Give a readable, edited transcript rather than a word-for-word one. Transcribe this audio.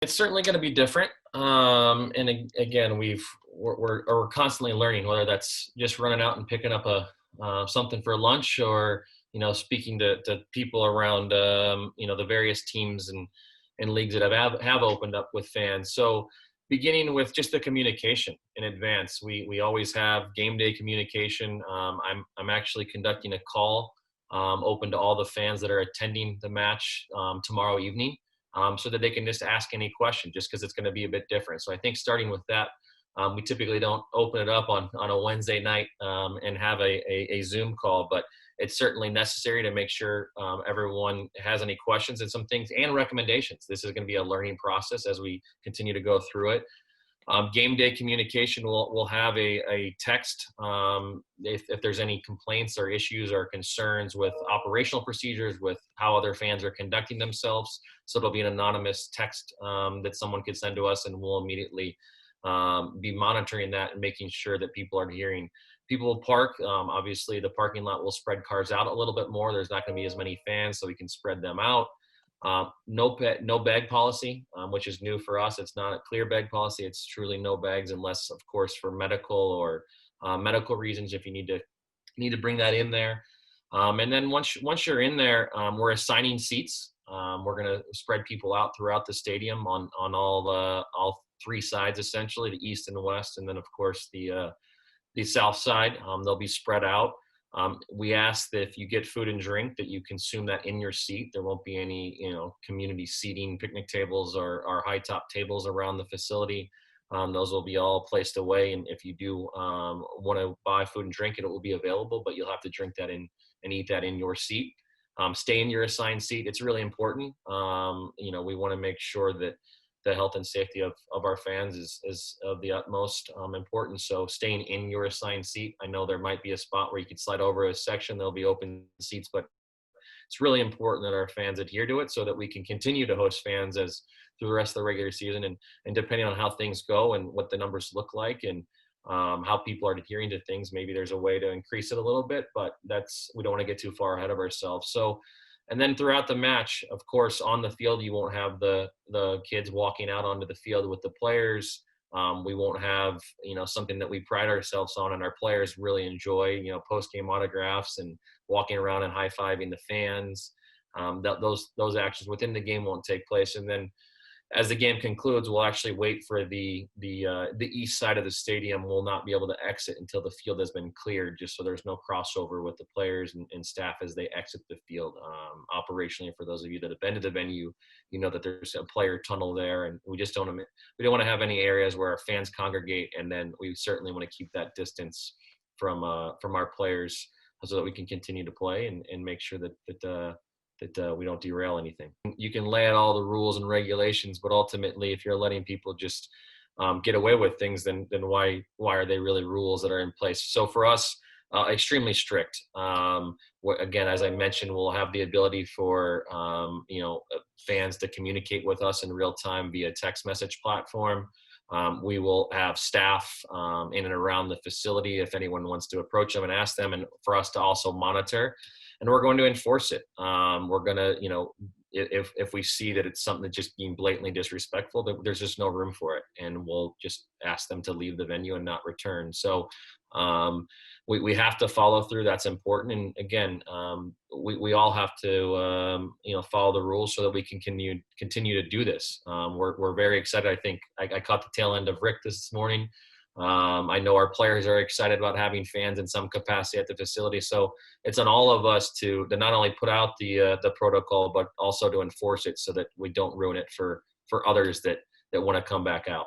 It's certainly going to be different. Again, we're constantly learning, whether that's just running out and picking up something for lunch, or speaking to people around the various teams and leagues that have opened up with fans. So beginning with just the communication in advance, we always have game day communication. I'm actually conducting a call open to all the fans that are attending the match tomorrow evening, so that they can just ask any question, just because it's going to be a bit different. So I think starting with that, we typically don't open it up on a Wednesday night and have a Zoom call, but it's certainly necessary to make sure everyone has any questions and some things and recommendations. This is going to be a learning process as we continue to go through it. Game day communication, will have a text if there's any complaints or issues or concerns with operational procedures, with how other fans are conducting themselves. So it'll be an anonymous text that someone could send to us, and we'll immediately be monitoring that and making sure that people are adhering. People will park. Obviously, the parking lot will spread cars out a little bit more. There's not going to be as many fans, so we can spread them out. No bag policy, which is new for us. It's not a clear bag policy. It's truly no bags, unless, of course, for medical or medical reasons, if you need to bring that in there. And then once you're in there, we're assigning seats. We're going to spread people out throughout the stadium on all three sides, essentially, the east and the west, and then, of course, the south side. They'll be spread out. We ask that if you get food and drink, that you consume that in your seat. There won't be any, community seating, picnic tables or high top tables around the facility. Those will be all placed away. And if you do want to buy food and drink, it will be available, but you'll have to drink that in and eat that in your seat. Stay in your assigned seat. It's really important. We want to make sure that the health and safety of our fans is of the utmost importance. So staying in your assigned seat. I know there might be a spot where you could slide over a section. There'll be open seats, but it's really important that our fans adhere to it so that we can continue to host fans as through the rest of the regular season. And depending on how things go and what the numbers look like and how people are adhering to things, maybe there's a way to increase it a little bit, but we don't want to get too far ahead of ourselves. So, and then throughout the match, of course, on the field, you won't have the kids walking out onto the field with the players. We won't have, something that we pride ourselves on and our players really enjoy, post-game autographs and walking around and high-fiving the fans. Those actions within the game won't take place. And then as the game concludes, we'll actually wait for the east side of the stadium. Will not be able to exit until the field has been cleared, just so there's no crossover with the players and staff as they exit the field. Operationally, for those of you that have been to the venue, you know that there's a player tunnel there, and we don't want to have any areas where our fans congregate, and then we certainly want to keep that distance from our players so that we can continue to play and make sure that we don't derail anything. You can lay out all the rules and regulations, but ultimately, if you're letting people just get away with things, then why are they really rules that are in place? So for us, extremely strict. Again, as I mentioned, we'll have the ability for fans to communicate with us in real time via text message platform. We will have staff in and around the facility if anyone wants to approach them and ask them, and for us to also monitor. And we're going to enforce it. We're going to, if we see that it's something that's just being blatantly disrespectful, there's just no room for it. And we'll just ask them to leave the venue and not return. So we have to follow through. That's important. And again, we all have to, follow the rules so that we can continue to do this. We're very excited. I think I caught the tail end of Rick this morning. I know our players are excited about having fans in some capacity at the facility. So it's on all of us to not only put out the protocol, but also to enforce it so that we don't ruin it for others that want to come back out.